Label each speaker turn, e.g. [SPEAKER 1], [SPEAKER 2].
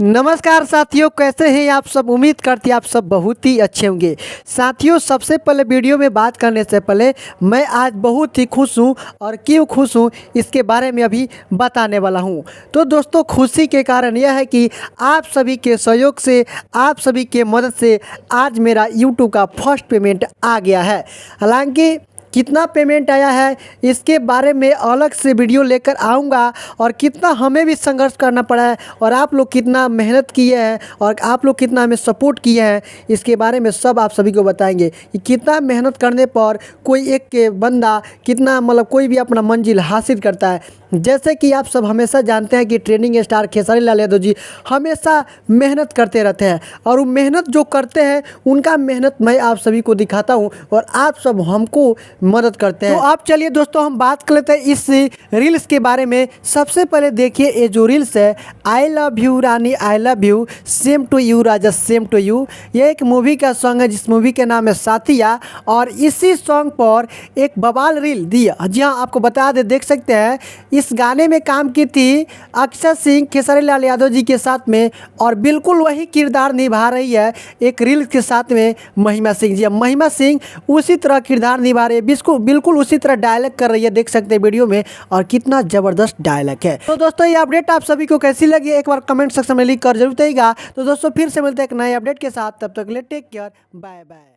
[SPEAKER 1] नमस्कार साथियों, कैसे हैं आप सब। उम्मीद करती आप सब बहुत ही अच्छे होंगे। साथियों, सबसे पहले वीडियो में बात करने से पहले मैं आज बहुत ही खुश हूं और क्यों खुश हूं इसके बारे में अभी बताने वाला हूं। तो दोस्तों, खुशी के कारण यह है कि आप सभी के सहयोग से, आप सभी के मदद से आज मेरा यूट्यूब का फर्स्ट पेमेंट आ गया है। हालांकि कितना पेमेंट आया है इसके बारे में अलग से वीडियो लेकर आऊँगा और कितना हमें भी संघर्ष करना पड़ा है और आप लोग कितना मेहनत किए हैं और आप लोग कितना हमें सपोर्ट किए हैं इसके बारे में सब आप सभी को बताएंगे कि कितना मेहनत करने पर कोई एक के बंदा कितना कोई भी अपना मंजिल हासिल करता है। जैसे कि आप सब हमेशा जानते हैं कि ट्रेंडिंग स्टार खेसारी लाल यादव जी हमेशा मेहनत करते रहते हैं और वो मेहनत जो करते हैं उनका मेहनत मैं आप सभी को दिखाता हूं और आप सब हमको मदद करते हैं। तो आप चलिए दोस्तों, हम बात कर लेते हैं इस रील्स के बारे में। सबसे पहले देखिए, ये जो रील्स है, I love you Rani I love you, same to you Raja same to you, ये एक मूवी का सॉन्ग है जिस मूवी के नाम है साथिया। और इसी सॉन्ग पर एक बवाल रील दी। जी हाँ, आपको बता दे, देख सकते हैं इस गाने में काम की थी अक्षय सिंह खेसारी लाल यादव जी के साथ में और बिल्कुल वही किरदार निभा रही है एक रील के साथ में महिमा सिंह जी। महिमा सिंह उसी तरह किरदार निभा रही है, बिल्कुल उसी तरह डायलॉग कर रही है, देख सकते हैं वीडियो में, और कितना ज़बरदस्त डायलॉग है। तो दोस्तों, ये अपडेट आप सभी को कैसी लगी एक बार कमेंट सेक्शन में लिख कर जरूर बताइएगा। तो दोस्तों, फिर से मिलते हैं एक नए अपडेट के साथ, तब तक के लिए टेक केयर, बाय बाय।